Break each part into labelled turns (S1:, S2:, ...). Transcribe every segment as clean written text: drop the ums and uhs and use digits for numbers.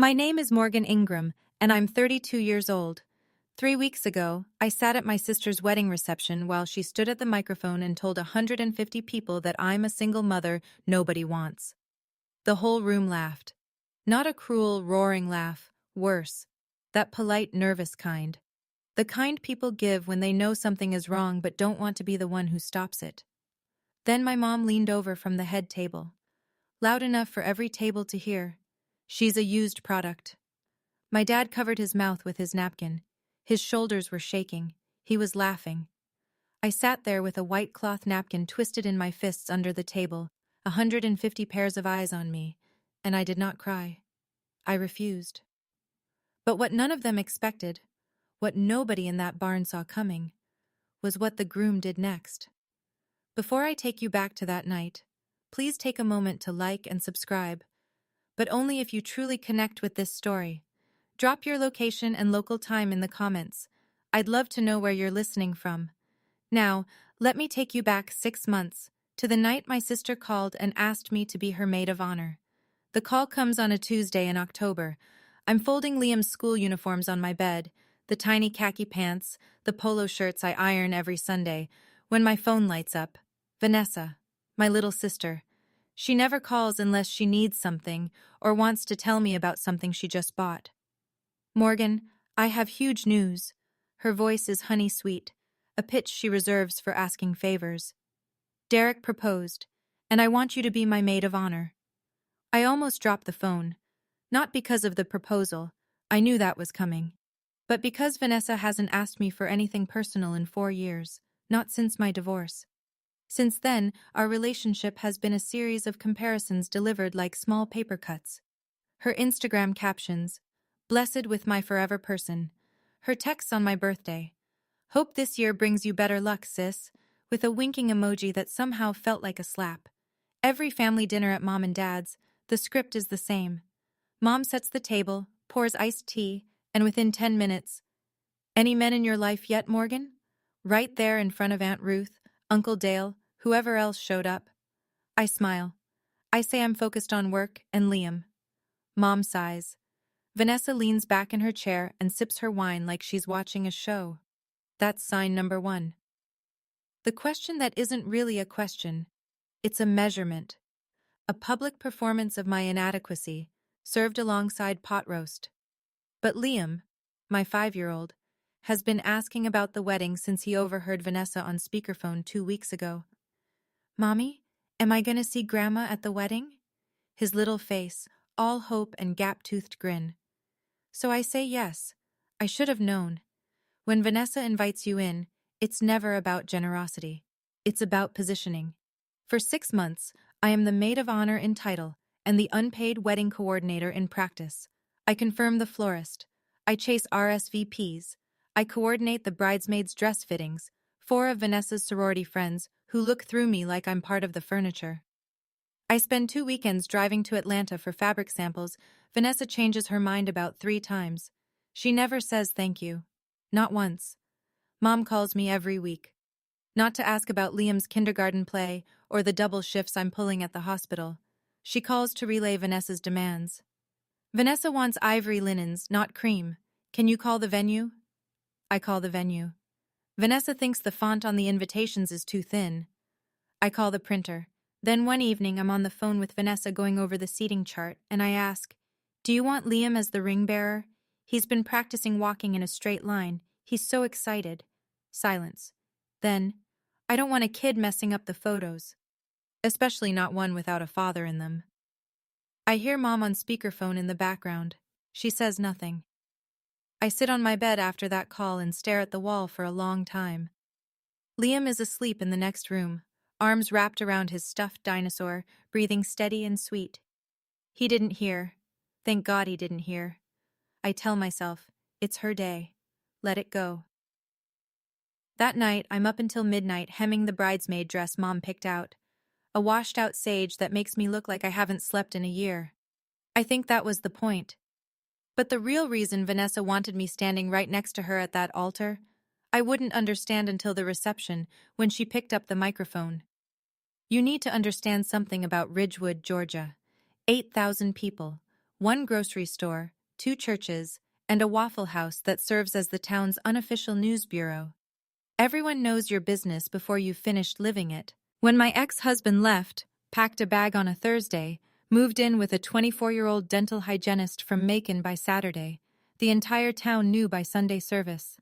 S1: My name is Morgan Ingram, and I'm 32 years old. 3 weeks ago, I sat at my sister's wedding reception while she stood at the microphone and told 150 people that I'm a single mother nobody wants. The whole room laughed. Not a cruel, roaring laugh, worse. That polite, nervous kind. The kind people give when they know something is wrong but don't want to be the one who stops it. Then my mom leaned over from the head table. Loud enough for every table to hear. She's a used product. My dad covered his mouth with his napkin. His shoulders were shaking. He was laughing. I sat there with a white cloth napkin twisted in my fists under the table, 150 pairs of eyes on me, and I did not cry. I refused. But what none of them expected, what nobody in that barn saw coming, was what the groom did next. Before I take you back to that night, please take a moment to like and subscribe, but only if you truly connect with this story. Drop your location and local time in the comments. I'd love to know where you're listening from. Now, let me take you back 6 months, to the night my sister called and asked me to be her maid of honor. The call comes on a Tuesday in October. I'm folding Liam's school uniforms on my bed, the tiny khaki pants, the polo shirts I iron every Sunday, when my phone lights up. Vanessa, my little sister. She never calls unless she needs something or wants to tell me about something she just bought. Morgan, I have huge news. Her voice is honey-sweet, a pitch she reserves for asking favors. Derek proposed, and I want you to be my maid of honor. I almost dropped the phone, not because of the proposal, I knew that was coming, but because Vanessa hasn't asked me for anything personal in 4 years, not since my divorce. Since then, our relationship has been a series of comparisons delivered like small paper cuts. Her Instagram captions, "Blessed with my forever person." Her texts on my birthday, "Hope this year brings you better luck, sis," with a winking emoji that somehow felt like a slap. Every family dinner at mom and dad's, the script is the same. Mom sets the table, pours iced tea, and within 10 minutes, "Any men in your life yet, Morgan?" Right there in front of Aunt Ruth, Uncle Dale, whoever else showed up. I smile. I say I'm focused on work and Liam. Mom sighs. Vanessa leans back in her chair and sips her wine like she's watching a show. That's sign number 1. The question that isn't really a question. It's a measurement. A public performance of my inadequacy, served alongside pot roast. But Liam, my 5-year-old, has been asking about the wedding since he overheard Vanessa on speakerphone 2 weeks ago. "Mommy, am I gonna see Grandma at the wedding?" His little face, all hope and gap-toothed grin. So I say yes. I should have known. When Vanessa invites you in, it's never about generosity. It's about positioning. For 6 months, I am the maid of honor in title and the unpaid wedding coordinator in practice. I confirm the florist. I chase RSVPs. I coordinate the bridesmaids' dress fittings, 4 of Vanessa's sorority friends who look through me like I'm part of the furniture. I spend 2 weekends driving to Atlanta for fabric samples. Vanessa changes her mind about 3 times. She never says thank you. Not once. Mom calls me every week. Not to ask about Liam's kindergarten play or the double shifts I'm pulling at the hospital. She calls to relay Vanessa's demands. "Vanessa wants ivory linens, not cream. Can you call the venue?" I call the venue. Vanessa thinks the font on the invitations is too thin. I call the printer. Then one evening I'm on the phone with Vanessa going over the seating chart, and I ask, "Do you want Liam as the ring bearer? He's been practicing walking in a straight line. He's so excited." Silence. Then, "I don't want a kid messing up the photos. Especially not one without a father in them." I hear Mom on speakerphone in the background. She says nothing. I sit on my bed after that call and stare at the wall for a long time. Liam is asleep in the next room, arms wrapped around his stuffed dinosaur, breathing steady and sweet. He didn't hear. Thank God he didn't hear. I tell myself, it's her day. Let it go. That night, I'm up until midnight hemming the bridesmaid dress Mom picked out. A washed-out sage that makes me look like I haven't slept in a year. I think that was the point. But the real reason Vanessa wanted me standing right next to her at that altar, I wouldn't understand until the reception, when she picked up the microphone. "You need to understand something about Ridgewood, Georgia. 8,000 people. one grocery store, two churches, and a Waffle House that serves as the town's unofficial news bureau. Everyone knows your business before you've finished living it. When my ex-husband left, packed a bag on a Thursday, moved in with a 24-year-old dental hygienist from Macon by Saturday, the entire town knew by Sunday service.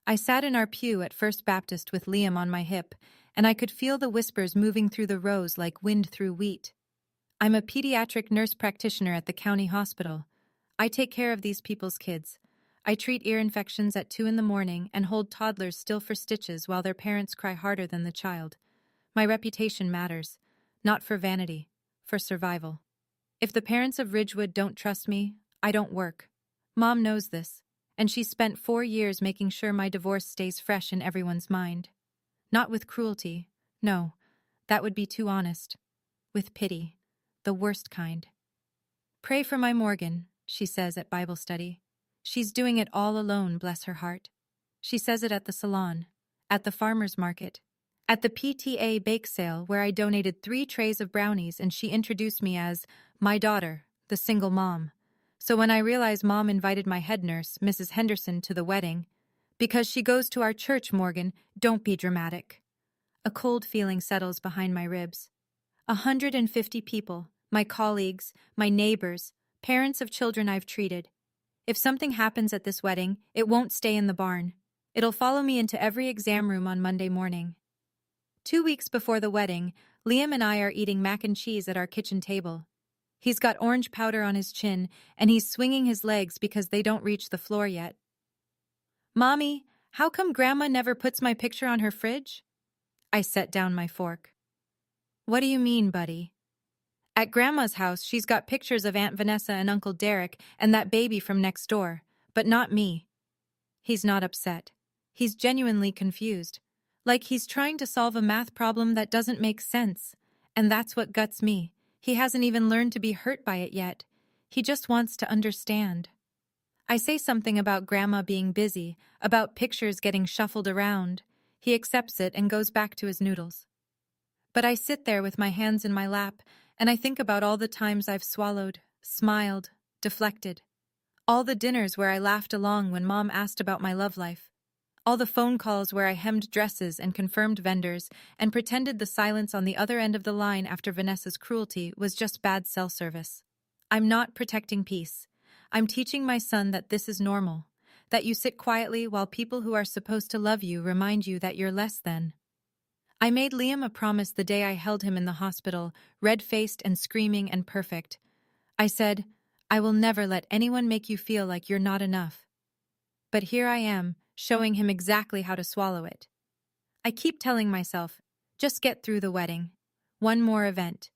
S1: I sat in our pew at First Baptist with Liam on my hip, and I could feel the whispers moving through the rows like wind through wheat. I'm a pediatric nurse practitioner at the county hospital. I take care of these people's kids. I treat ear infections at 2 a.m. and hold toddlers still for stitches while their parents cry harder than the child. My reputation matters, not for vanity, for survival. If the parents of Ridgewood don't trust me, I don't work. Mom knows this, and she's spent 4 years making sure my divorce stays fresh in everyone's mind. Not with cruelty, no, that would be too honest. With pity, the worst kind. Pray for my Morgan, she says at Bible study. She's doing it all alone, bless her heart. She says it at the salon, at the farmer's market, at the PTA bake sale where I donated 3 trays of brownies and she introduced me as my daughter, the single mom. So when I realize Mom invited my head nurse, Mrs. Henderson, to the wedding, because she goes to our church, Morgan, don't be dramatic. A cold feeling settles behind my ribs. 150 people, my colleagues, my neighbors, parents of children I've treated. If something happens at this wedding, it won't stay in the barn. It'll follow me into every exam room on Monday morning. 2 weeks before the wedding, Liam and I are eating mac and cheese at our kitchen table. He's got orange powder on his chin, and he's swinging his legs because they don't reach the floor yet. Mommy, how come Grandma never puts my picture on her fridge? I set down my fork. What do you mean, buddy? At Grandma's house, she's got pictures of Aunt Vanessa and Uncle Derek and that baby from next door, but not me. He's not upset. He's genuinely confused. Like he's trying to solve a math problem that doesn't make sense. And that's what guts me. He hasn't even learned to be hurt by it yet. He just wants to understand. I say something about Grandma being busy, about pictures getting shuffled around. He accepts it and goes back to his noodles. But I sit there with my hands in my lap, and I think about all the times I've swallowed, smiled, deflected. All the dinners where I laughed along when Mom asked about my love life. All the phone calls where I hemmed dresses and confirmed vendors and pretended the silence on the other end of the line after Vanessa's cruelty was just bad cell service. I'm not protecting peace. I'm teaching my son that this is normal, that you sit quietly while people who are supposed to love you remind you that you're less than. I made Liam a promise the day I held him in the hospital, red-faced and screaming and perfect. I said, I will never let anyone make you feel like you're not enough. But here I am, showing him exactly how to swallow it. I keep telling myself, just get through the wedding. One more event.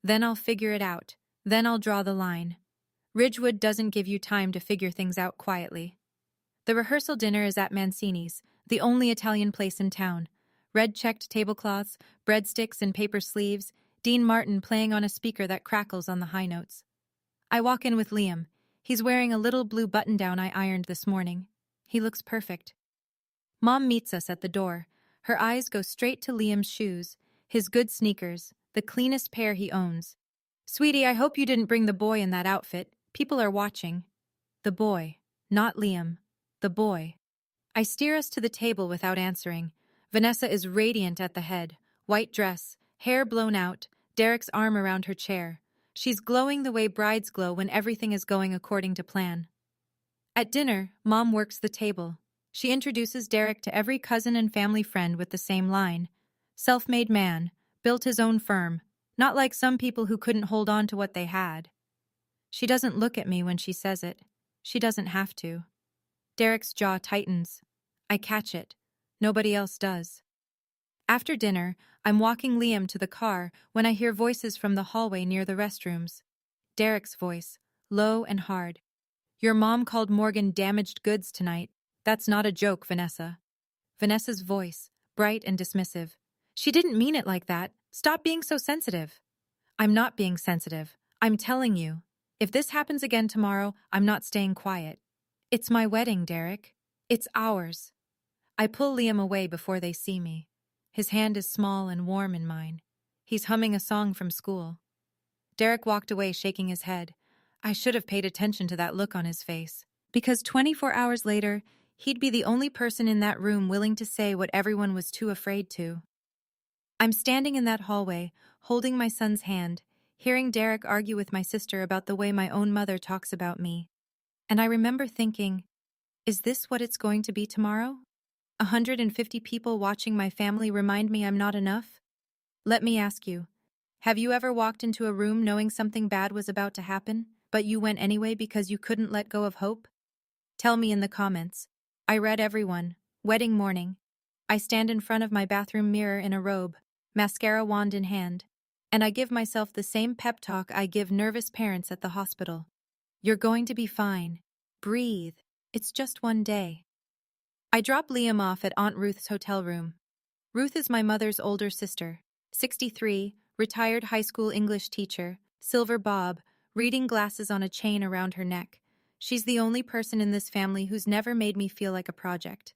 S1: Then I'll figure it out. Then I'll draw the line. Ridgewood doesn't give you time to figure things out quietly. The rehearsal dinner is at Mancini's, the only Italian place in town. Red-checked tablecloths, breadsticks in paper sleeves, Dean Martin playing on a speaker that crackles on the high notes. I walk in with Liam. He's wearing a little blue button-down I ironed this morning. He looks perfect. Mom meets us at the door. Her eyes go straight to Liam's shoes, his good sneakers, the cleanest pair he owns. Sweetie, I hope you didn't bring the boy in that outfit. People are watching. The boy, not Liam. The boy. I steer us to the table without answering. Vanessa is radiant at the head, white dress, hair blown out, Derek's arm around her chair. She's glowing the way brides glow when everything is going according to plan. At dinner, Mom works the table. She introduces Derek to every cousin and family friend with the same line. Self-made man, built his own firm, not like some people who couldn't hold on to what they had. She doesn't look at me when she says it. She doesn't have to. Derek's jaw tightens. I catch it. Nobody else does. After dinner, I'm walking Liam to the car when I hear voices from the hallway near the restrooms. Derek's voice, low and hard. Your mom called Morgan damaged goods tonight. That's not a joke, Vanessa. Vanessa's voice, bright and dismissive. She didn't mean it like that. Stop being so sensitive. I'm not being sensitive. I'm telling you. If this happens again tomorrow, I'm not staying quiet. It's my wedding, Derek. It's ours. I pull Liam away before they see me. His hand is small and warm in mine. He's humming a song from school. Derek walked away shaking his head. I should have paid attention to that look on his face. Because 24 hours later, he'd be the only person in that room willing to say what everyone was too afraid to. I'm standing in that hallway, holding my son's hand, hearing Derek argue with my sister about the way my own mother talks about me. And I remember thinking, is this what it's going to be tomorrow? 150 people watching my family remind me I'm not enough? Let me ask you, have you ever walked into a room knowing something bad was about to happen, but you went anyway because you couldn't let go of hope? Tell me in the comments. I read everyone. Wedding morning. I stand in front of my bathroom mirror in a robe, mascara wand in hand, and I give myself the same pep talk I give nervous parents at the hospital. You're going to be fine. Breathe. It's just one day. I drop Liam off at Aunt Ruth's hotel room. Ruth is my mother's older sister, 63, retired high school English teacher, silver bob, reading glasses on a chain around her neck. She's the only person in this family who's never made me feel like a project.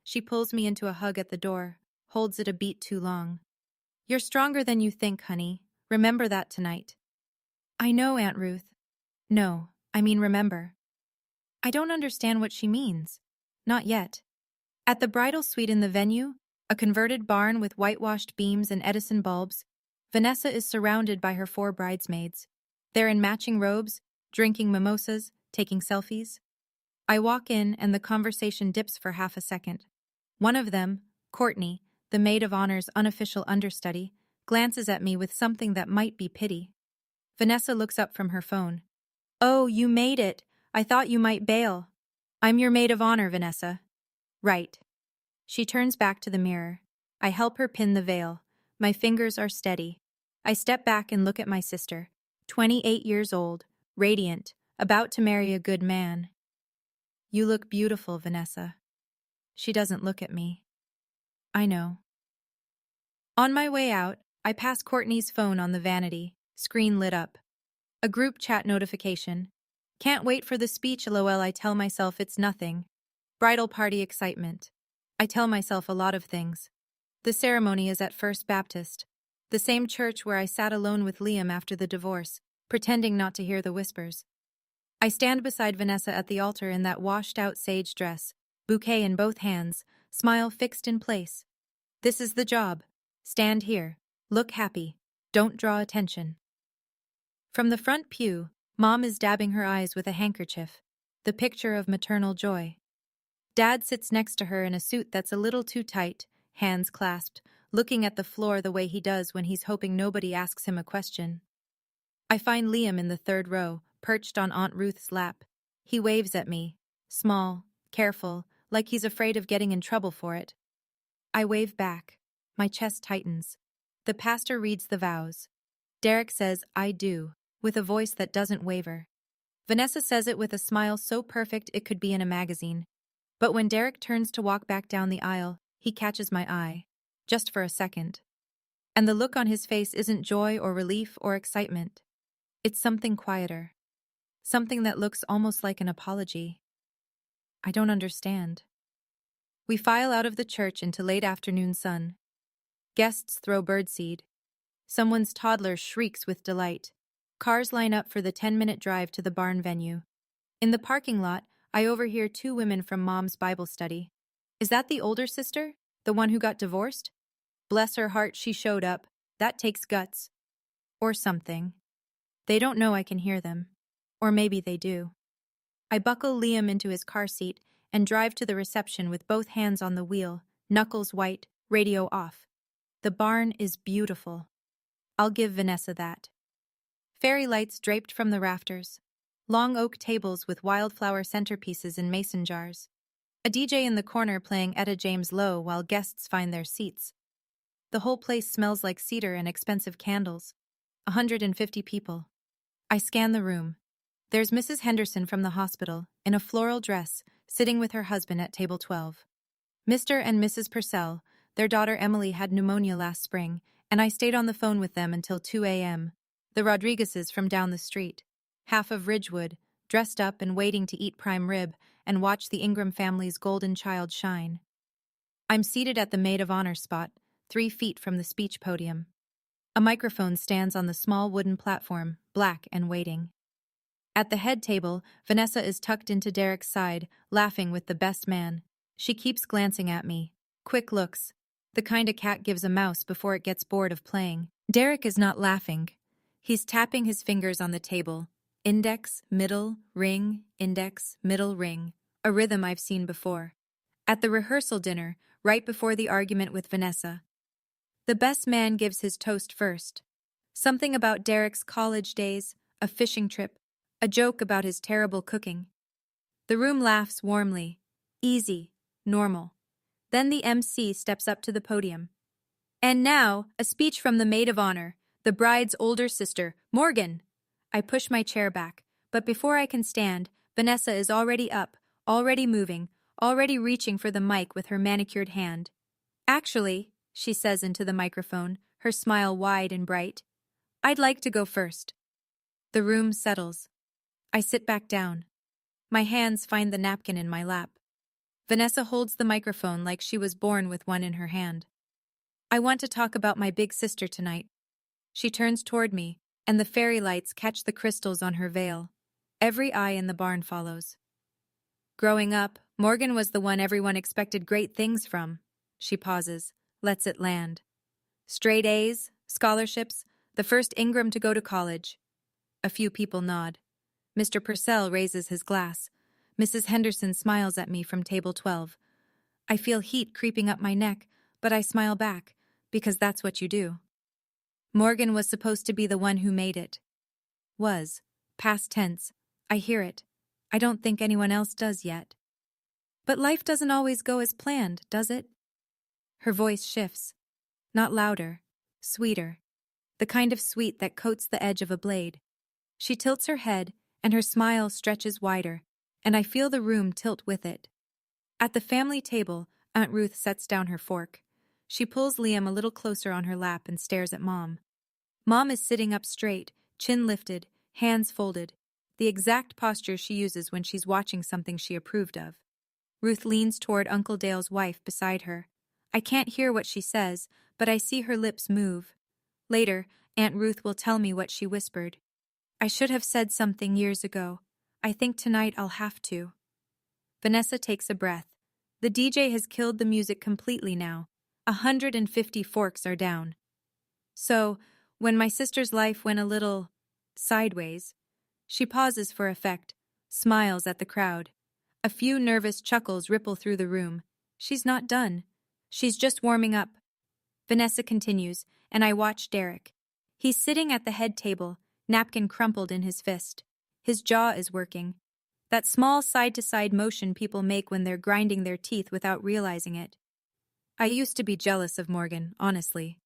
S1: She pulls me into a hug at the door, holds it a beat too long. You're stronger than you think, honey. Remember that tonight. I know, Aunt Ruth. No, I mean remember. I don't understand what she means. Not yet. At the bridal suite in the venue, a converted barn with whitewashed beams and Edison bulbs, Vanessa is surrounded by her 4 bridesmaids. They're in matching robes, drinking mimosas, taking selfies. I walk in and the conversation dips for half a second. One of them, Courtney, the maid of honor's unofficial understudy, glances at me with something that might be pity. Vanessa looks up from her phone. Oh, you made it. I thought you might bail. I'm your maid of honor, Vanessa. Right. She turns back to the mirror. I help her pin the veil. My fingers are steady. I step back and look at my sister, 28 years old, radiant, about to marry a good man. You look beautiful, Vanessa. She doesn't look at me. I know. On my way out, I pass Courtney's phone on the vanity, screen lit up. A group chat notification. Can't wait for the speech, lol. I tell myself it's nothing. Bridal party excitement. I tell myself a lot of things. The ceremony is at First Baptist, the same church where I sat alone with Liam after the divorce, pretending not to hear the whispers. I stand beside Vanessa at the altar in that washed-out sage dress, bouquet in both hands, smile fixed in place. This is the job. Stand here. Look happy. Don't draw attention. From the front pew, Mom is dabbing her eyes with a handkerchief, the picture of maternal joy. Dad sits next to her in a suit that's a little too tight, hands clasped, looking at the floor the way he does when he's hoping nobody asks him a question. I find Liam in the 3rd row, perched on Aunt Ruth's lap. He waves at me, small, careful, like he's afraid of getting in trouble for it. I wave back. My chest tightens. The pastor reads the vows. Derek says, I do, with a voice that doesn't waver. Vanessa says it with a smile so perfect it could be in a magazine. But when Derek turns to walk back down the aisle, he catches my eye. Just for a second. And the look on his face isn't joy or relief or excitement. It's something quieter. Something that looks almost like an apology. I don't understand. We file out of the church into late afternoon sun. Guests throw birdseed. Someone's toddler shrieks with delight. Cars line up for the 10-minute drive to the barn venue. In the parking lot, I overhear 2 women from Mom's Bible study. Is that the older sister? The one who got divorced? Bless her heart, she showed up. That takes guts. Or something. They don't know I can hear them. Or maybe they do. I buckle Liam into his car seat and drive to the reception with both hands on the wheel, knuckles white, radio off. The barn is beautiful. I'll give Vanessa that. Fairy lights draped from the rafters. Long oak tables with wildflower centerpieces in mason jars. A DJ in the corner playing Etta James Lowe while guests find their seats. The whole place smells like cedar and expensive candles. 150 people. I scan the room. There's Mrs. Henderson from the hospital, in a floral dress, sitting with her husband at table 12. Mr. and Mrs. Purcell, their daughter Emily had pneumonia last spring, and I stayed on the phone with them until 2 a.m. The Rodriguezes from down the street. Half of Ridgewood, dressed up and waiting to eat prime rib and watch the Ingram family's golden child shine. I'm seated at the maid of honor spot, 3 feet from the speech podium. A microphone stands on the small wooden platform, black and waiting. At the head table, Vanessa is tucked into Derek's side, laughing with the best man. She keeps glancing at me. Quick looks. The kind a cat gives a mouse before it gets bored of playing. Derek is not laughing. He's tapping his fingers on the table. Index, middle, ring, index, middle, ring. A rhythm I've seen before. At the rehearsal dinner, right before the argument with Vanessa. The best man gives his toast first. Something about Derek's college days, a fishing trip, a joke about his terrible cooking. The room laughs warmly. Easy, normal. Then the MC steps up to the podium. And now, a speech from the maid of honor, the bride's older sister, Morgan. I push my chair back, but before I can stand, Vanessa is already up, already moving, already reaching for the mic with her manicured hand. Actually, she says into the microphone, her smile wide and bright, I'd like to go first. The room settles. I sit back down. My hands find the napkin in my lap. Vanessa holds the microphone like she was born with one in her hand. I want to talk about my big sister tonight. She turns toward me, and the fairy lights catch the crystals on her veil. Every eye in the barn follows. Growing up, Morgan was the one everyone expected great things from. She pauses, lets it land. Straight A's, scholarships, the first Ingram to go to college. A few people nod. Mr. Purcell raises his glass. Mrs. Henderson smiles at me from table 12. I feel heat creeping up my neck, but I smile back, because that's what you do. Morgan was supposed to be the one who made it. Was. Past tense. I hear it. I don't think anyone else does yet. But life doesn't always go as planned, does it? Her voice shifts. Not louder. Sweeter. The kind of sweet that coats the edge of a blade. She tilts her head, and her smile stretches wider, and I feel the room tilt with it. At the family table, Aunt Ruth sets down her fork. She pulls Liam a little closer on her lap and stares at Mom. Mom is sitting up straight, chin lifted, hands folded, the exact posture she uses when she's watching something she approved of. Ruth leans toward Uncle Dale's wife beside her. I can't hear what she says, but I see her lips move. Later, Aunt Ruth will tell me what she whispered. I should have said something years ago. I think tonight I'll have to. Vanessa takes a breath. The DJ has killed the music completely now. 150 forks are down. So, when my sister's life went a little sideways, she pauses for effect, smiles at the crowd. A few nervous chuckles ripple through the room. She's not done. She's just warming up. Vanessa continues, and I watch Derek. He's sitting at the head table, napkin crumpled in his fist. His jaw is working. That small side-to-side motion people make when they're grinding their teeth without realizing it. I used to be jealous of Morgan, honestly.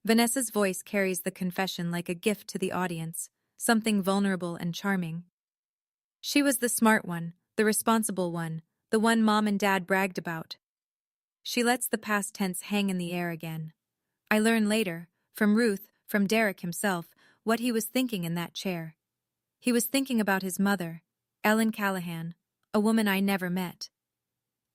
S1: Vanessa's voice carries the confession like a gift to the audience, something vulnerable and charming. She was the smart one, the responsible one, the one Mom and Dad bragged about. She lets the past tense hang in the air again. I learn later, from Ruth, from Derek himself, what he was thinking in that chair. He was thinking about his mother, Ellen Callahan, a woman I never met.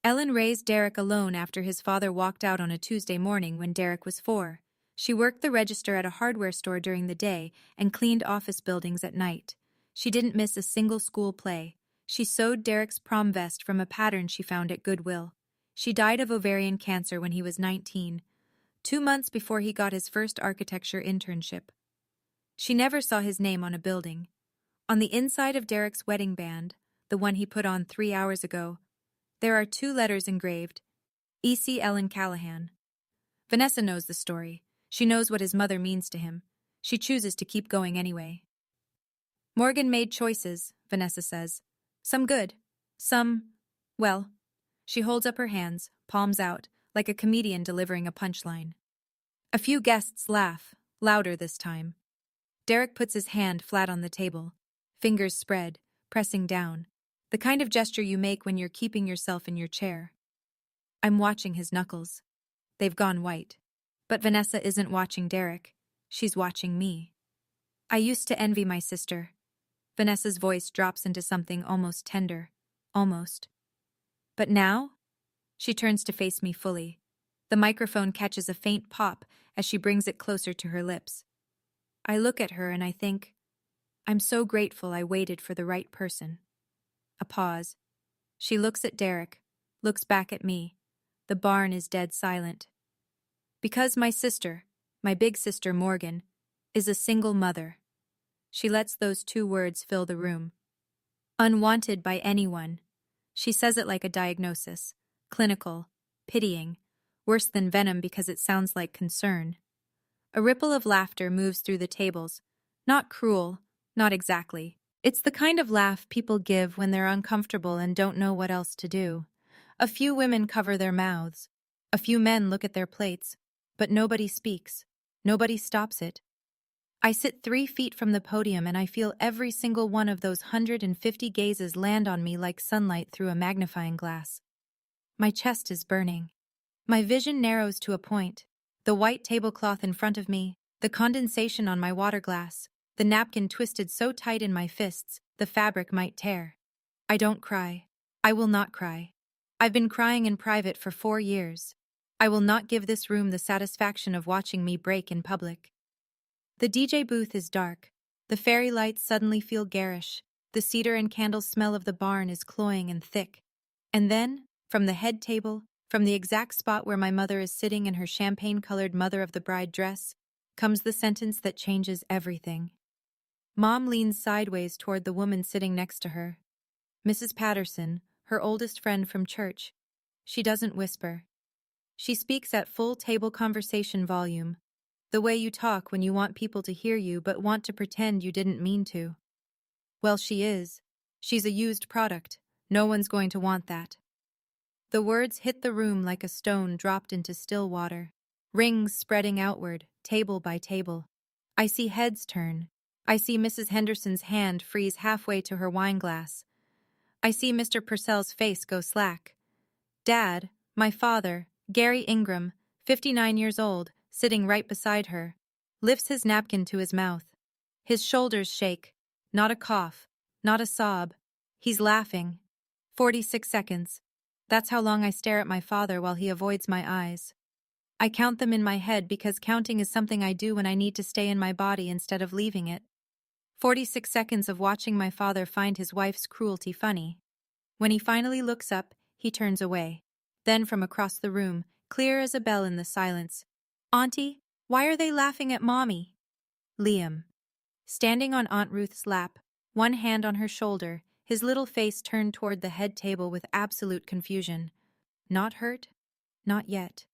S1: Ellen raised Derek alone after his father walked out on a Tuesday morning when Derek was 4. She worked the register at a hardware store during the day and cleaned office buildings at night. She didn't miss a single school play. She sewed Derek's prom vest from a pattern she found at Goodwill. She died of ovarian cancer when he was 19, 2 months before he got his first architecture internship. She never saw his name on a building. On the inside of Derek's wedding band, the one he put on 3 hours ago, there are 2 letters engraved, E.C. Ellen Callahan. Vanessa knows the story. She knows what his mother means to him. She chooses to keep going anyway. Morgan made choices, Vanessa says. Some good. Some, well. She holds up her hands, palms out, like a comedian delivering a punchline. A few guests laugh, louder this time. Derek puts his hand flat on the table, fingers spread, pressing down, the kind of gesture you make when you're keeping yourself in your chair. I'm watching his knuckles. They've gone white. But Vanessa isn't watching Derek. She's watching me. I used to envy my sister. Vanessa's voice drops into something almost tender. Almost. But now? She turns to face me fully. The microphone catches a faint pop as she brings it closer to her lips. I look at her and I think, I'm so grateful I waited for the right person. A pause. She looks at Derek, looks back at me. The barn is dead silent. Because my sister, my big sister Morgan, is a single mother. She lets those two words fill the room. Unwanted by anyone. She says it like a diagnosis. Clinical, pitying, worse than venom because it sounds like concern. A ripple of laughter moves through the tables. Not cruel, not exactly. It's the kind of laugh people give when they're uncomfortable and don't know what else to do. A few women cover their mouths. A few men look at their plates. But nobody speaks. Nobody stops it. I sit 3 feet from the podium and I feel every single one of those 150 gazes land on me like sunlight through a magnifying glass. My chest is burning. My vision narrows to a point. The white tablecloth in front of me, the condensation on my water glass, the napkin twisted so tight in my fists, the fabric might tear. I don't cry. I will not cry. I've been crying in private for 4 years. I will not give this room the satisfaction of watching me break in public. The DJ booth is dark. The fairy lights suddenly feel garish. The cedar and candle smell of the barn is cloying and thick. And then, from the head table, from the exact spot where my mother is sitting in her champagne-colored mother of the bride dress, comes the sentence that changes everything. Mom leans sideways toward the woman sitting next to her. Mrs. Patterson, her oldest friend from church. She doesn't whisper. She speaks at full table conversation volume, the way you talk when you want people to hear you but want to pretend you didn't mean to. Well, she is. She's a used product. No one's going to want that. The words hit the room like a stone dropped into still water. Rings spreading outward, table by table. I see heads turn. I see Mrs. Henderson's hand freeze halfway to her wine glass. I see Mr. Purcell's face go slack. Dad, my father, Gary Ingram, 59 years old, sitting right beside her, lifts his napkin to his mouth. His shoulders shake. Not a cough, not a sob. He's laughing. 46 seconds. That's how long I stare at my father while he avoids my eyes. I count them in my head because counting is something I do when I need to stay in my body instead of leaving it. 46 seconds of watching my father find his wife's cruelty funny. When he finally looks up, he turns away. Then from across the room, clear as a bell in the silence, "Auntie, why are they laughing at Mommy?" Liam. Standing on Aunt Ruth's lap, one hand on her shoulder, his little face turned toward the head table with absolute confusion. Not hurt? Not yet.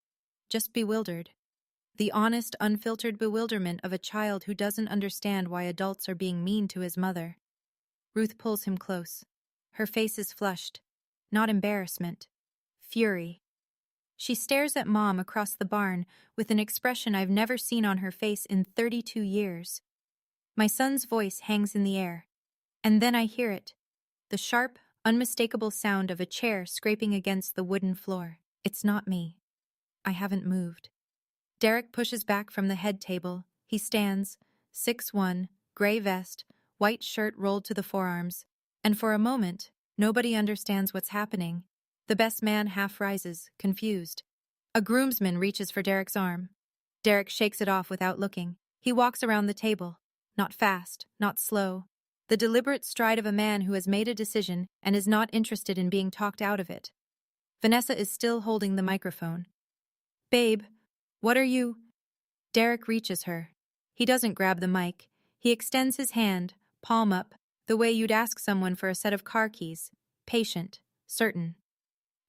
S1: Just bewildered. The honest, unfiltered bewilderment of a child who doesn't understand why adults are being mean to his mother. Ruth pulls him close. Her face is flushed. Not embarrassment. Fury. She stares at Mom across the barn with an expression I've never seen on her face in 32 years. My son's voice hangs in the air. And then I hear it. The sharp, unmistakable sound of a chair scraping against the wooden floor. It's not me. I haven't moved. Derek pushes back from the head table. He stands, 6'1", gray vest, white shirt rolled to the forearms. And for a moment, nobody understands what's happening. The best man half rises, confused. A groomsman reaches for Derek's arm. Derek shakes it off without looking. He walks around the table. Not fast, not slow. The deliberate stride of a man who has made a decision and is not interested in being talked out of it. Vanessa is still holding the microphone. "Babe, what are you—" Derek reaches her. He doesn't grab the mic. He extends his hand, palm up, the way you'd ask someone for a set of car keys. Patient, certain.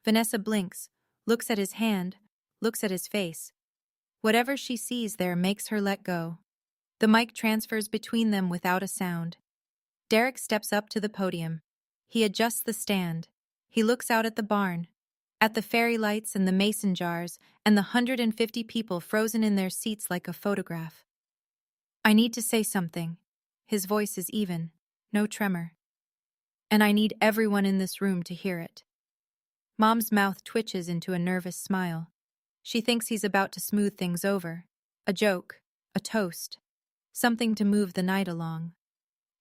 S1: Vanessa blinks, looks at his hand, looks at his face. Whatever she sees there makes her let go. The mic transfers between them without a sound. Derek steps up to the podium. He adjusts the stand. He looks out at the barn, at the fairy lights and the mason jars and the 150 people frozen in their seats like a photograph. "I need to say something." His voice is even, no tremor. "And I need everyone in this room to hear it." Mom's mouth twitches into a nervous smile. She thinks he's about to smooth things over. A joke, a toast, something to move the night along.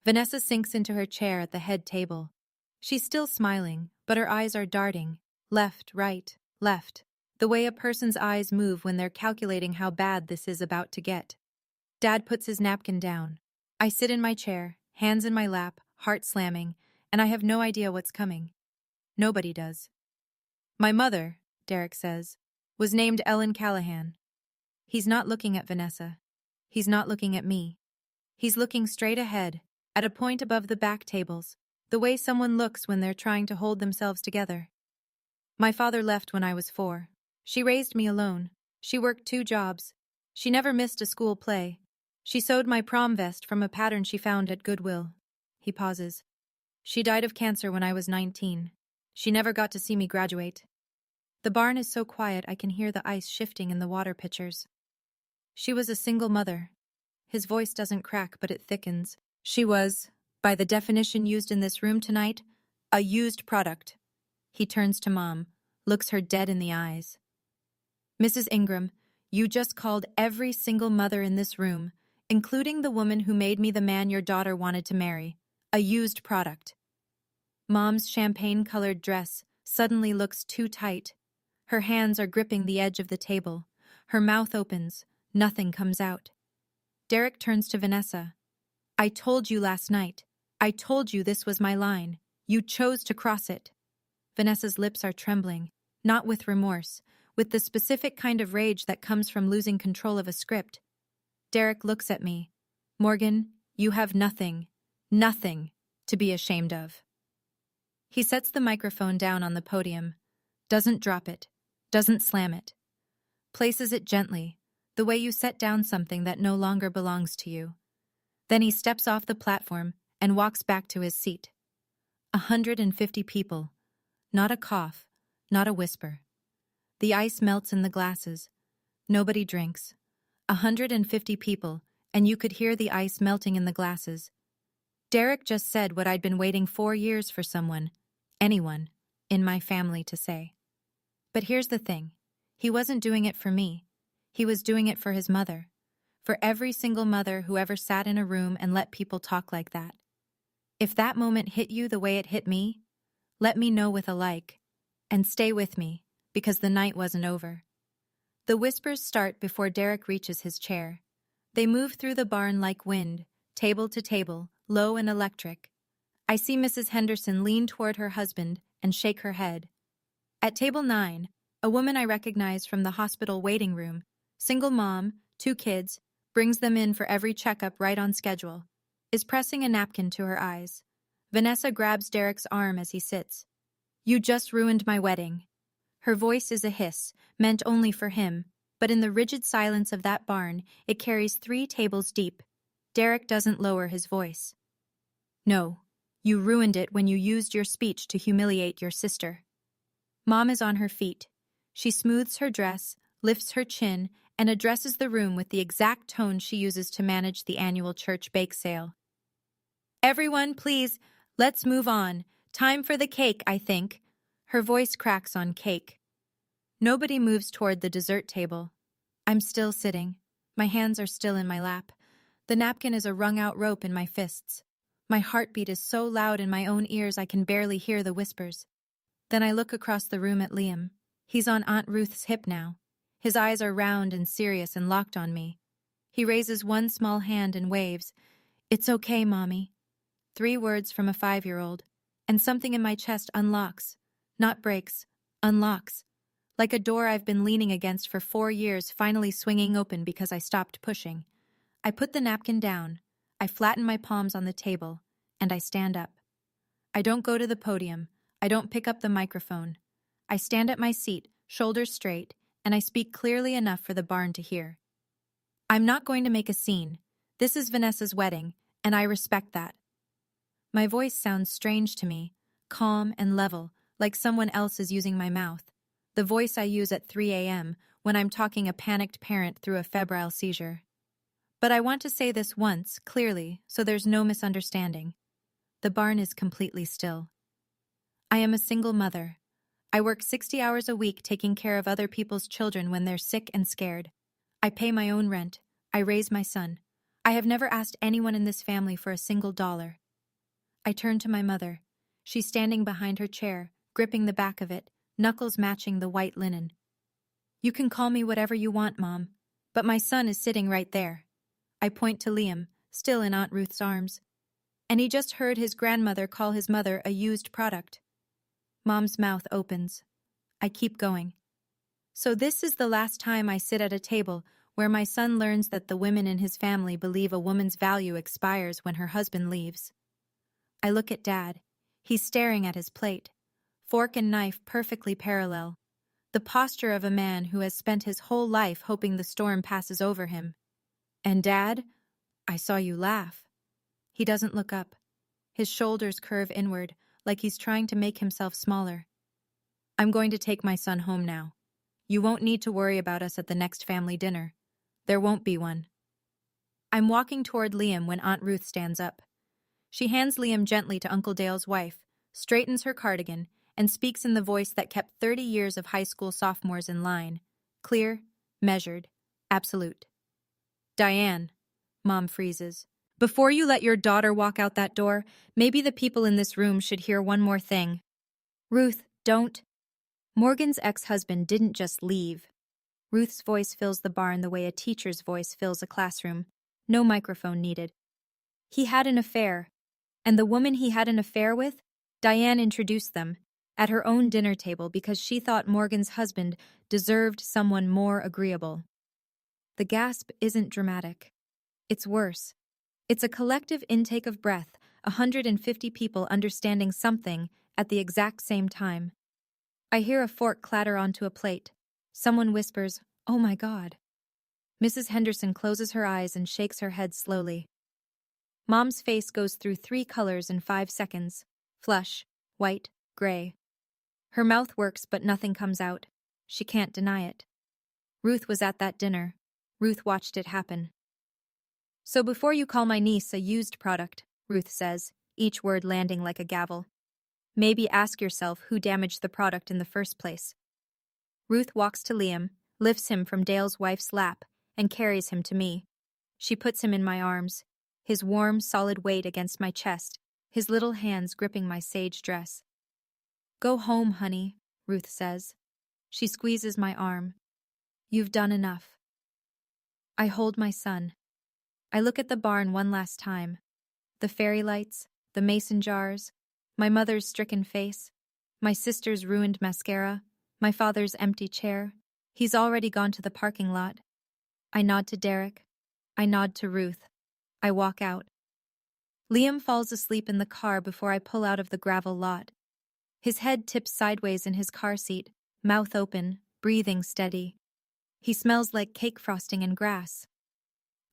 S1: Vanessa sinks into her chair at the head table. She's still smiling, but her eyes are darting. Left, right, left. The way a person's eyes move when they're calculating how bad this is about to get. Dad puts his napkin down. I sit in my chair, hands in my lap, heart slamming, and I have no idea what's coming. Nobody does. My mother, Derek says, was named Ellen Callahan. He's not looking at Vanessa. He's not looking at me. He's looking straight ahead, at a point above the back tables, the way someone looks when they're trying to hold themselves together. My father left when I was 4. She raised me alone. She worked 2 jobs. She never missed a school play. She sewed my prom vest from a pattern she found at Goodwill. He pauses. She died of cancer when I was 19. She never got to see me graduate. The barn is so quiet I can hear the ice shifting in the water pitchers. She was a single mother. His voice doesn't crack, but it thickens. She was, by the definition used in this room tonight, a used product. He turns to Mom, looks her dead in the eyes. Mrs. Ingram, you just called every single mother in this room, including the woman who made me the man your daughter wanted to marry, a used product. Mom's champagne-colored dress suddenly looks too tight. Her hands are gripping the edge of the table. Her mouth opens. Nothing comes out. Derek turns to Vanessa. I told you last night. I told you this was my line. You chose to cross it. Vanessa's lips are trembling, not with remorse, with the specific kind of rage that comes from losing control of a script. Derek looks at me. Morgan, you have nothing to be ashamed of. He sets the microphone down on the podium, doesn't drop it, doesn't slam it. Places it gently, the way you set down something that no longer belongs to you. Then he steps off the platform and walks back to his seat. 150 people. Not a cough, not a whisper. The ice melts in the glasses. Nobody drinks. 150 people, and you could hear the ice melting in the glasses. Derek just said what I'd been waiting 4 years for anyone, in my family to say. But here's the thing. He wasn't doing it for me. He was doing it for his mother. For every single mother who ever sat in a room and let people talk like that. If that moment hit you the way it hit me, let me know with a like. And stay with me, because the night wasn't over. The whispers start before Derek reaches his chair. They move through the barn like wind, table to table, low and electric. I see Mrs. Henderson lean toward her husband and shake her head. At table 9, a woman I recognize from the hospital waiting room, single mom, 2 kids, brings them in for every checkup right on schedule, is pressing a napkin to her eyes. Vanessa grabs Derek's arm as he sits. You just ruined my wedding. Her voice is a hiss, meant only for him, but in the rigid silence of that barn, it carries 3 tables deep. Derek doesn't lower his voice. No, you ruined it when you used your speech to humiliate your sister. Mom is on her feet. She smooths her dress, lifts her chin, and addresses the room with the exact tone she uses to manage the annual church bake sale. Everyone, please, let's move on. Time for the cake, I think. Her voice cracks on cake. Nobody moves toward the dessert table. I'm still sitting. My hands are still in my lap. The napkin is a wrung-out rope in my fists. My heartbeat is so loud in my own ears I can barely hear the whispers. Then I look across the room at Liam. He's on Aunt Ruth's hip now. His eyes are round and serious and locked on me. He raises one small hand and waves. It's okay, Mommy. 3 words from a 5-year-old, and something in my chest unlocks. Not breaks, unlocks. Like a door I've been leaning against for 4 years finally swinging open because I stopped pushing. I put the napkin down. I flatten my palms on the table, and I stand up. I don't go to the podium. I don't pick up the microphone. I stand at my seat, shoulders straight, and I speak clearly enough for the barn to hear. I'm not going to make a scene. This is Vanessa's wedding, and I respect that. My voice sounds strange to me, calm and level, like someone else is using my mouth. The voice I use at 3 a.m. when I'm talking a panicked parent through a febrile seizure. But I want to say this once, clearly, so there's no misunderstanding. The barn is completely still. I am a single mother. I work 60 hours a week taking care of other people's children when they're sick and scared. I pay my own rent. I raise my son. I have never asked anyone in this family for a single dollar. I turn to my mother. She's standing behind her chair, gripping the back of it, knuckles matching the white linen. You can call me whatever you want, Mom, but my son is sitting right there. I point to Liam, still in Aunt Ruth's arms. and he just heard his grandmother call his mother a used product. Mom's mouth opens. I keep going. So this is the last time I sit at a table where my son learns that the women in his family believe a woman's value expires when her husband leaves. I look at Dad. He's staring at his plate. Fork and knife perfectly parallel. The posture of a man who has spent his whole life hoping the storm passes over him. And Dad, I saw you laugh. He doesn't look up. His shoulders curve inward, like he's trying to make himself smaller. I'm going to take my son home now. You won't need to worry about us at the next family dinner. There won't be one. I'm walking toward Liam when Aunt Ruth stands up. She hands Liam gently to Uncle Dale's wife, straightens her cardigan, and speaks in the voice that kept 30 years of high school sophomores in line. Clear, measured, absolute. Diane, Mom freezes. Before you let your daughter walk out that door, maybe the people in this room should hear one more thing. Ruth, don't. Morgan's ex-husband didn't just leave. Ruth's voice fills the barn the way a teacher's voice fills a classroom. No microphone needed. He had an affair. And the woman he had an affair with, Diane introduced them, at her own dinner table because she thought Morgan's husband deserved someone more agreeable. The gasp isn't dramatic. It's worse. It's a collective intake of breath, 150 people understanding something at the exact same time. I hear a fork clatter onto a plate. Someone whispers, "Oh my God." Mrs. Henderson closes her eyes and shakes her head slowly. Mom's face goes through 3 colors in 5 seconds. Flush, white, gray. Her mouth works but nothing comes out. She can't deny it. Ruth was at that dinner. Ruth watched it happen. So before you call my niece a used product, Ruth says, each word landing like a gavel, maybe ask yourself who damaged the product in the first place. Ruth walks to Liam, lifts him from Dale's wife's lap, and carries him to me. She puts him in my arms, his warm, solid weight against my chest, his little hands gripping my sage dress. Go home, honey, Ruth says. She squeezes my arm. You've done enough. I hold my son. I look at the barn one last time. The fairy lights, the mason jars, my mother's stricken face, my sister's ruined mascara, my father's empty chair. He's already gone to the parking lot. I nod to Derek. I nod to Ruth. I walk out. Liam falls asleep in the car before I pull out of the gravel lot. His head tips sideways in his car seat, mouth open, breathing steady. He smells like cake frosting and grass.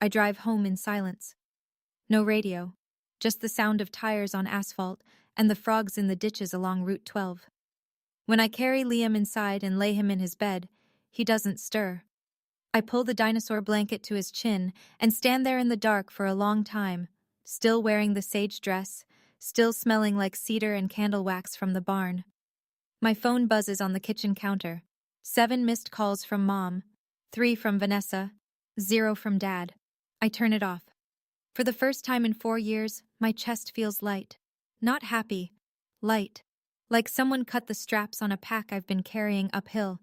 S1: I drive home in silence. No radio, just the sound of tires on asphalt and the frogs in the ditches along Route 12. When I carry Liam inside and lay him in his bed, he doesn't stir. I pull the dinosaur blanket to his chin and stand there in the dark for a long time, still wearing the sage dress, still smelling like cedar and candle wax from the barn. My phone buzzes on the kitchen counter. 7 missed calls from Mom, 3 from Vanessa, 0 from Dad. I turn it off. For the first time in 4 years, my chest feels light. Not happy, light. Like someone cut the straps on a pack I've been carrying uphill.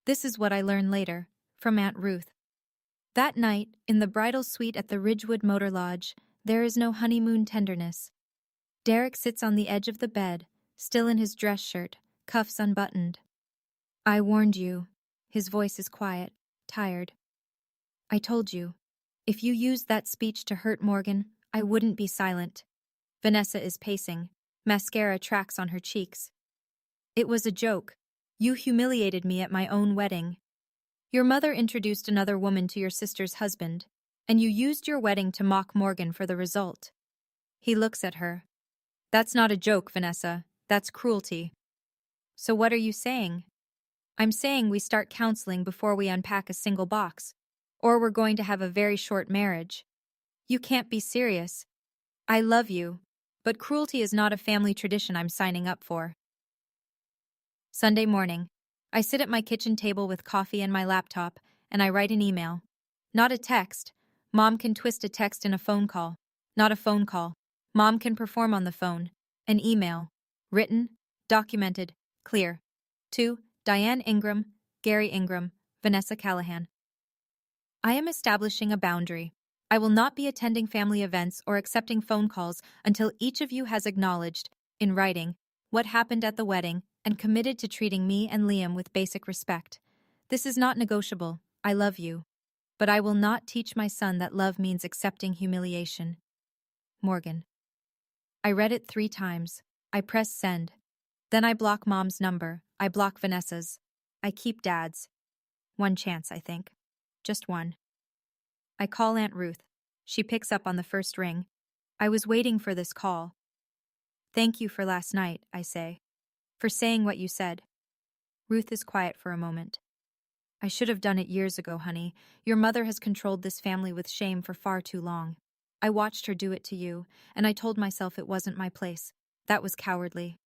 S1: This is what I learn later, from Aunt Ruth. That night, in the bridal suite at the Ridgewood Motor Lodge, there is no honeymoon tenderness. Derek sits on the edge of the bed, still in his dress shirt, cuffs unbuttoned. I warned you. His voice is quiet, tired. I told you. If you used that speech to hurt Morgan, I wouldn't be silent. Vanessa is pacing. Mascara tracks on her cheeks. It was a joke. You humiliated me at my own wedding. Your mother introduced another woman to your sister's husband, and you used your wedding to mock Morgan for the result. He looks at her. That's not a joke, Vanessa. That's cruelty. So what are you saying? I'm saying we start counseling before we unpack a single box, or we're going to have a very short marriage. You can't be serious. I love you, but cruelty is not a family tradition I'm signing up for. Sunday morning. I sit at my kitchen table with coffee and my laptop, and I write an email. Not a text. Mom can twist a text in a phone call. Not a phone call. Mom can perform on the phone. An email. Written, documented, clear. To Diane Ingram, Gary Ingram, Vanessa Callahan. I am establishing a boundary. I will not be attending family events or accepting phone calls until each of you has acknowledged, in writing, what happened at the wedding and committed to treating me and Liam with basic respect. This is not negotiable. I love you. But I will not teach my son that love means accepting humiliation. Morgan. I read it 3 times. I press send. Then I block Mom's number. I block Vanessa's. I keep Dad's. One chance, I think. Just one. I call Aunt Ruth. She picks up on the first ring. I was waiting for this call. Thank you for last night, I say. For saying what you said. Ruth is quiet for a moment. I should have done it years ago, honey. Your mother has controlled this family with shame for far too long. I watched her do it to you, and I told myself it wasn't my place. That was cowardly.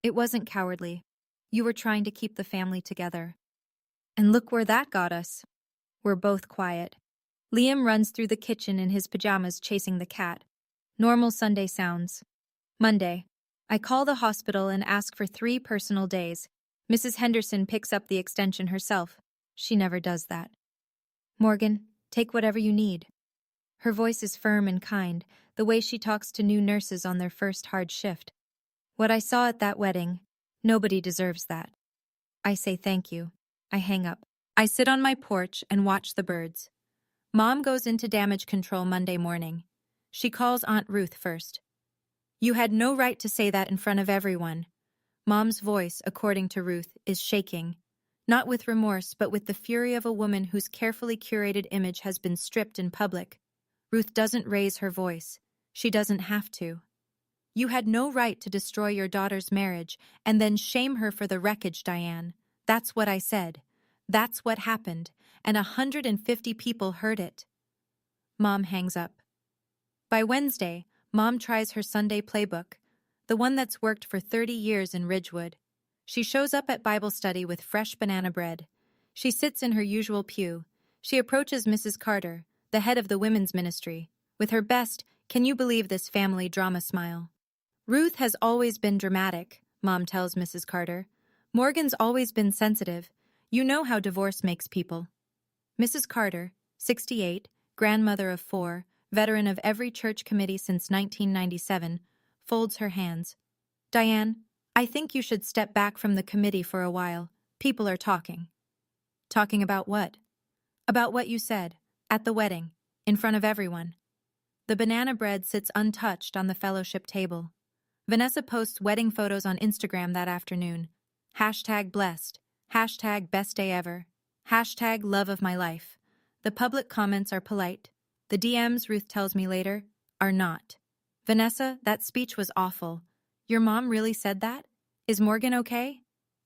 S1: It wasn't cowardly. You were trying to keep the family together. And look where that got us. We're both quiet. Liam runs through the kitchen in his pajamas chasing the cat. Normal Sunday sounds. Monday. I call the hospital and ask for 3 personal days. Mrs. Henderson picks up the extension herself. She never does that. Morgan, take whatever you need. Her voice is firm and kind, the way she talks to new nurses on their first hard shift. What I saw at that wedding, nobody deserves that. I say thank you. I hang up. I sit on my porch and watch the birds. Mom goes into damage control Monday morning. She calls Aunt Ruth first. You had no right to say that in front of everyone. Mom's voice, according to Ruth, is shaking. Not with remorse, but with the fury of a woman whose carefully curated image has been stripped in public. Ruth doesn't raise her voice. She doesn't have to. You had no right to destroy your daughter's marriage and then shame her for the wreckage, Diane. That's what I said. That's what happened, and 150 people heard it. Mom hangs up. By Wednesday, Mom tries her Sunday playbook, the one that's worked for 30 years in Ridgewood. She shows up at Bible study with fresh banana bread. She sits in her usual pew. She approaches Mrs. Carter, the head of the women's ministry, with her best, can you believe this family drama smile. Ruth has always been dramatic, Mom tells Mrs. Carter. Morgan's always been sensitive. You know how divorce makes people. Mrs. Carter, 68, grandmother of 4, veteran of every church committee since 1997, folds her hands. Diane, I think you should step back from the committee for a while. People are talking. Talking about what? About what you said, at the wedding, in front of everyone. The banana bread sits untouched on the fellowship table. Vanessa posts wedding photos on Instagram that afternoon. #blessed, #best day ever, #love of my life. The public comments are polite. The DMs, Ruth tells me later, are not. Vanessa, that speech was awful. Your mom really said that? Is Morgan okay?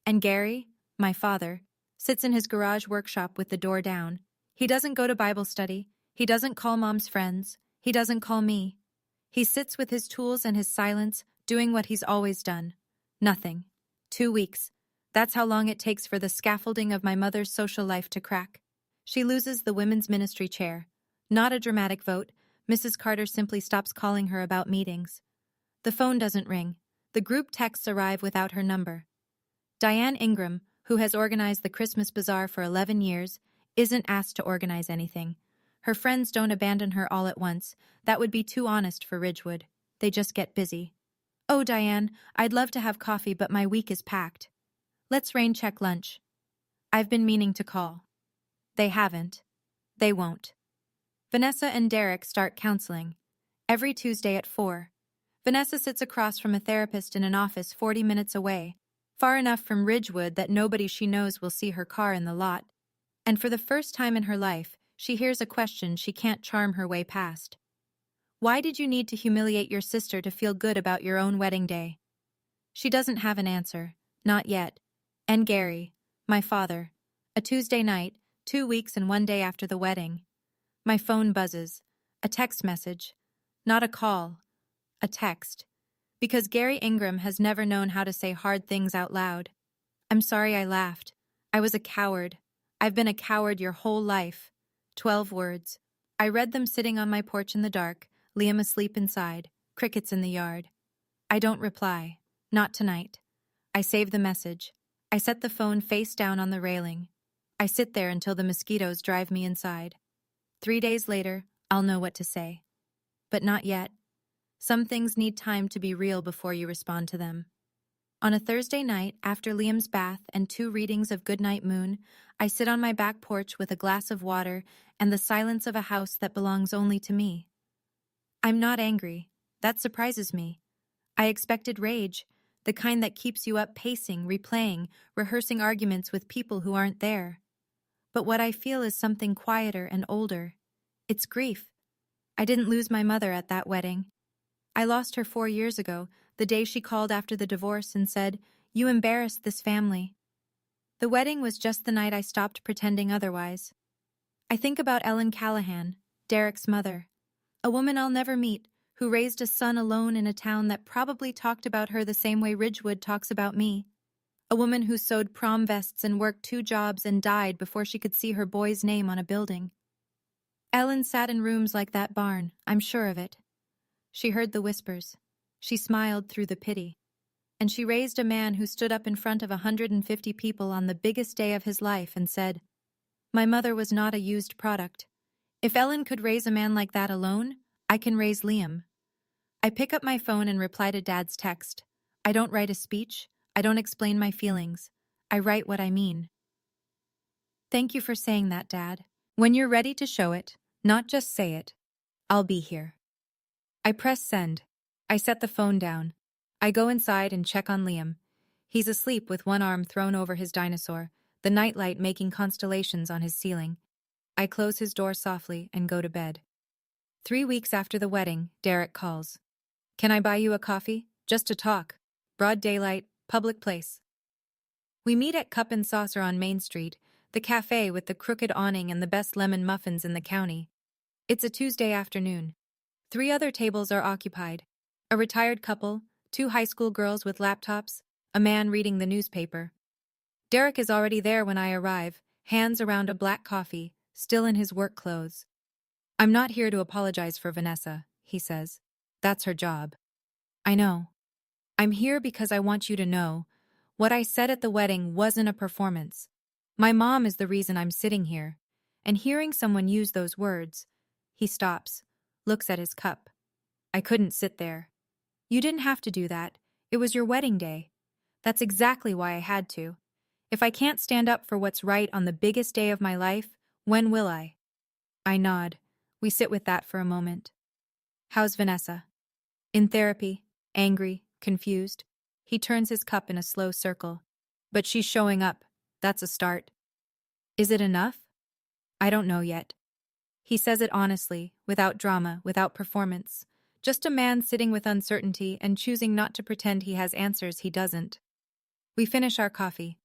S1: And Gary, my father, sits in his garage workshop with the door down. He doesn't go to Bible study. He doesn't call Mom's friends. He doesn't call me. He sits with his tools and his silence, doing what he's always done. Nothing. 2 weeks. That's how long it takes for the scaffolding of my mother's social life to crack. She loses the women's ministry chair. Not a dramatic vote. Mrs. Carter simply stops calling her about meetings. The phone doesn't ring. The group texts arrive without her number. Diane Ingram, who has organized the Christmas Bazaar for 11 years, isn't asked to organize anything. Her friends don't abandon her all at once. That would be too honest for Ridgewood. They just get busy. Oh, Diane, I'd love to have coffee, but my week is packed. Let's rain check lunch. I've been meaning to call. They haven't. They won't. Vanessa and Derek start counseling. Every Tuesday at 4. Vanessa sits across from a therapist in an office 40 minutes away, far enough from Ridgewood that nobody she knows will see her car in the lot. And for the first time in her life, she hears a question she can't charm her way past. Why did you need to humiliate your sister to feel good about your own wedding day? She doesn't have an answer. Not yet. And Gary, my father. A Tuesday night, 2 weeks and 1 day after the wedding. My phone buzzes. A text message. Not a call. A text. Because Gary Ingram has never known how to say hard things out loud. I'm sorry I laughed. I was a coward. I've been a coward your whole life. 12 words. I read them sitting on my porch in the dark, Liam asleep inside, crickets in the yard. I don't reply. Not tonight. I save the message. I set the phone face down on the railing. I sit there until the mosquitoes drive me inside. 3 days later, I'll know what to say. But not yet. Some things need time to be real before you respond to them. On a Thursday night, after Liam's bath and 2 readings of Goodnight Moon, I sit on my back porch with a glass of water and the silence of a house that belongs only to me. I'm not angry. That surprises me. I expected rage, the kind that keeps you up pacing, replaying, rehearsing arguments with people who aren't there. But what I feel is something quieter and older. It's grief. I didn't lose my mother at that wedding. I lost her 4 years ago, the day she called after the divorce and said, "You embarrassed this family." The wedding was just the night I stopped pretending otherwise. I think about Ellen Callahan, Derek's mother, a woman I'll never meet, who raised a son alone in a town that probably talked about her the same way Ridgewood talks about me. A woman who sewed prom vests and worked 2 jobs and died before she could see her boy's name on a building. Ellen sat in rooms like that barn, I'm sure of it. She heard the whispers. She smiled through the pity. And she raised a man who stood up in front of 150 people on the biggest day of his life and said, "My mother was not a used product. If Ellen could raise a man like that alone, I can raise Liam." I pick up my phone and reply to Dad's text. I don't write a speech. I don't explain my feelings. I write what I mean. Thank you for saying that, Dad. When you're ready to show it, not just say it, I'll be here. I press send. I set the phone down. I go inside and check on Liam. He's asleep with one arm thrown over his dinosaur, the nightlight making constellations on his ceiling. I close his door softly and go to bed. 3 weeks after the wedding, Derek calls. "Can I buy you a coffee? Just to talk. Broad daylight, public place." We meet at Cup and Saucer on Main Street, the cafe with the crooked awning and the best lemon muffins in the county. It's a Tuesday afternoon. 3 other tables are occupied. A retired couple, 2 high school girls with laptops, a man reading the newspaper. Derek is already there when I arrive, hands around a black coffee, still in his work clothes. "I'm not here to apologize for Vanessa," he says. "That's her job." "I know. I'm here because I want you to know, what I said at the wedding wasn't a performance. My mom is the reason I'm sitting here." And hearing someone use those words, he stops, looks at his cup. "I couldn't sit there." "You didn't have to do that. It was your wedding day." "That's exactly why I had to. If I can't stand up for what's right on the biggest day of my life, when will I?" I nod. We sit with that for a moment. "How's Vanessa?" "In therapy, angry, confused." He turns his cup in a slow circle. "But she's showing up. That's a start." "Is it enough?" "I don't know yet." He says it honestly, without drama, without performance. Just a man sitting with uncertainty and choosing not to pretend he has answers he doesn't. We finish our coffee.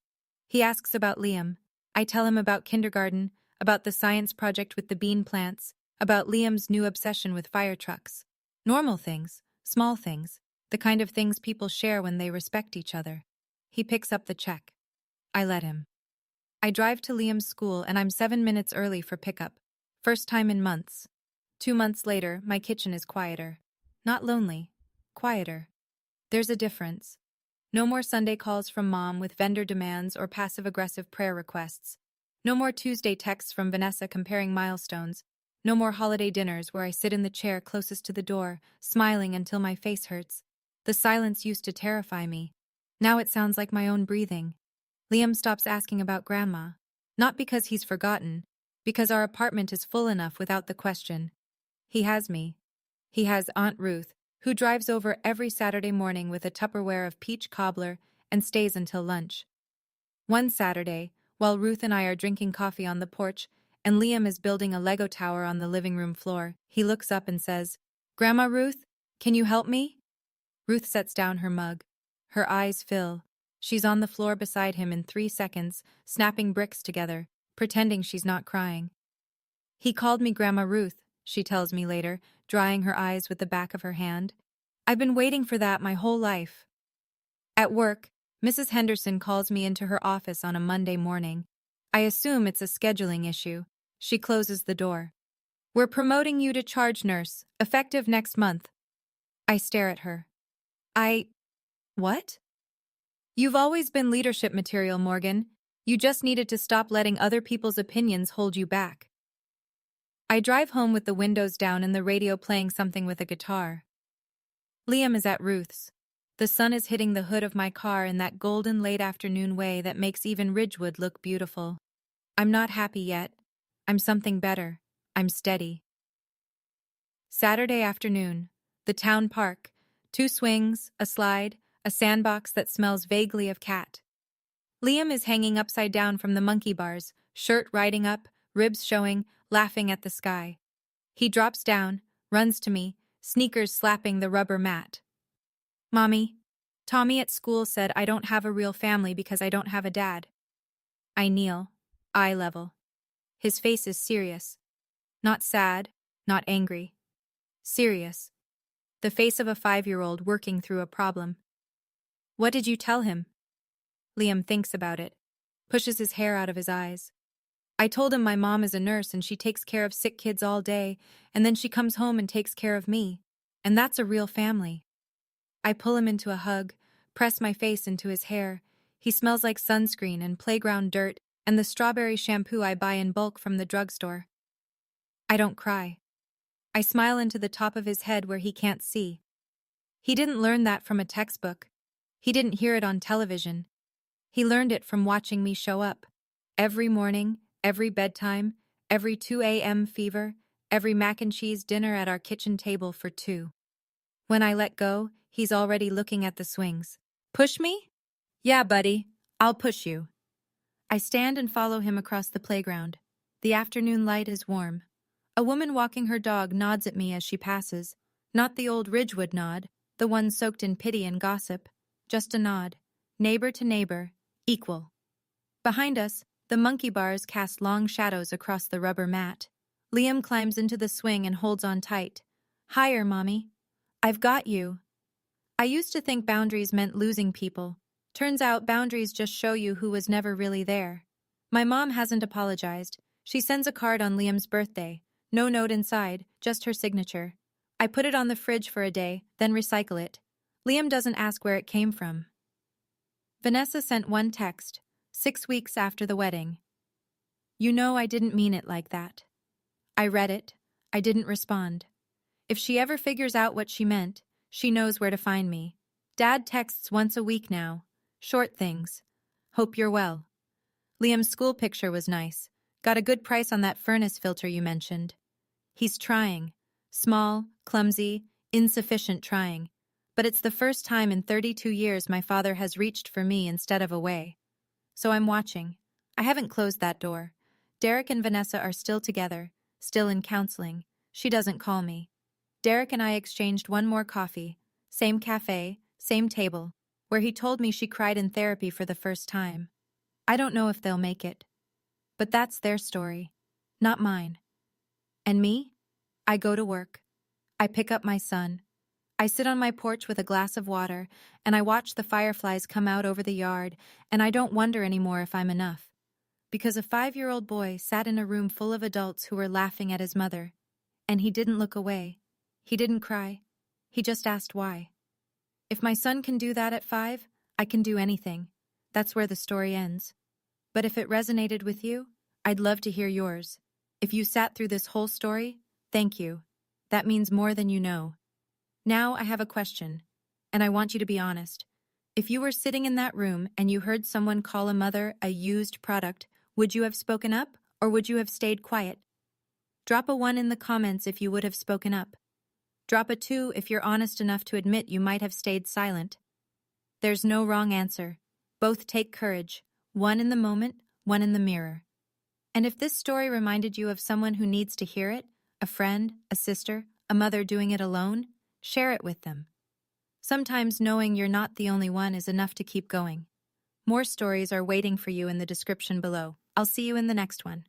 S1: He asks about Liam. I tell him about kindergarten, about the science project with the bean plants, about Liam's new obsession with fire trucks. Normal things, small things, the kind of things people share when they respect each other. He picks up the check. I let him. I drive to Liam's school and I'm 7 minutes early for pickup. First time in months. 2 months later, my kitchen is quieter. Not lonely. Quieter. There's a difference. No more Sunday calls from Mom with vendor demands or passive-aggressive prayer requests. No more Tuesday texts from Vanessa comparing milestones. No more holiday dinners where I sit in the chair closest to the door, smiling until my face hurts. The silence used to terrify me. Now it sounds like my own breathing. Liam stops asking about Grandma. Not because he's forgotten, because our apartment is full enough without the question. He has me. He has Aunt Ruth, who drives over every Saturday morning with a Tupperware of peach cobbler and stays until lunch. One Saturday, while Ruth and I are drinking coffee on the porch and Liam is building a Lego tower on the living room floor, he looks up and says, "Grandma Ruth, can you help me?" Ruth sets down her mug. Her eyes fill. She's on the floor beside him in 3 seconds, snapping bricks together, pretending she's not crying. "He called me Grandma Ruth," she tells me later, drying her eyes with the back of her hand. "I've been waiting for that my whole life." At work, Mrs. Henderson calls me into her office on a Monday morning. I assume it's a scheduling issue. She closes the door. "We're promoting you to charge nurse, effective next month." I stare at her. What? "You've always been leadership material, Morgan. You just needed to stop letting other people's opinions hold you back." I drive home with the windows down and the radio playing something with a guitar. Liam is at Ruth's. The sun is hitting the hood of my car in that golden late afternoon way that makes even Ridgewood look beautiful. I'm not happy yet. I'm something better. I'm steady. Saturday afternoon. The town park. 2 swings, a slide, a sandbox that smells vaguely of cat. Liam is hanging upside down from the monkey bars, shirt riding up, ribs showing, laughing at the sky. He drops down, runs to me, sneakers slapping the rubber mat. Mommy, Tommy at school said I don't have a real family because I don't have a dad. I kneel, eye level. His face is serious. Not sad, not angry. Serious. The face of a 5-year-old working through a problem. What did you tell him? Liam thinks about it, pushes his hair out of his eyes. I told him my mom is a nurse and she takes care of sick kids all day, and then she comes home and takes care of me. And that's a real family. I pull him into a hug, press my face into his hair. He smells like sunscreen and playground dirt and the strawberry shampoo I buy in bulk from the drugstore. I don't cry. I smile into the top of his head where he can't see. He didn't learn that from a textbook. He didn't hear it on television. He learned it from watching me show up. Every morning, every bedtime, every 2 a.m. fever, every mac and cheese dinner at our kitchen table for 2. When I let go, he's already looking at the swings. Push me? Yeah, buddy, I'll push you. I stand and follow him across the playground. The afternoon light is warm. A woman walking her dog nods at me as she passes. Not the old Ridgewood nod, the one soaked in pity and gossip. Just a nod. Neighbor to neighbor. Equal. Behind us, the monkey bars cast long shadows across the rubber mat. Liam climbs into the swing and holds on tight. Higher, Mommy. I've got you. I used to think boundaries meant losing people. Turns out boundaries just show you who was never really there. My mom hasn't apologized. She sends a card on Liam's birthday. No note inside, just her signature. I put it on the fridge for a day, then recycle it. Liam doesn't ask where it came from. Vanessa sent one text, 6 weeks after the wedding. You know I didn't mean it like that. I read it. I didn't respond. If she ever figures out what she meant, she knows where to find me. Dad texts once a week now. Short things. Hope you're well. Liam's school picture was nice. Got a good price on that furnace filter you mentioned. He's trying. Small, clumsy, insufficient trying. But it's the first time in 32 years my father has reached for me instead of away. So I'm watching. I haven't closed that door. Derek and Vanessa are still together, still in counseling. She doesn't call me. Derek and I exchanged one more coffee. Same cafe, same table, where he told me she cried in therapy for the first time. I don't know if they'll make it. But that's their story, not mine. And me? I go to work. I pick up my son. I sit on my porch with a glass of water, and I watch the fireflies come out over the yard, and I don't wonder anymore if I'm enough. Because a 5-year-old boy sat in a room full of adults who were laughing at his mother, and he didn't look away. He didn't cry. He just asked why. If my son can do that at 5, I can do anything. That's where the story ends. But if it resonated with you, I'd love to hear yours. If you sat through this whole story, thank you. That means more than you know. Now I have a question, and I want you to be honest. If you were sitting in that room and you heard someone call a mother a used product, would you have spoken up, or would you have stayed quiet? Drop a 1 in the comments if you would have spoken up. Drop a 2 if you're honest enough to admit you might have stayed silent. There's no wrong answer. Both take courage, 1 in the moment, 1 in the mirror. And if this story reminded you of someone who needs to hear it, a friend, a sister, a mother doing it alone, share it with them. Sometimes knowing you're not the only one is enough to keep going. More stories are waiting for you in the description below. I'll see you in the next one.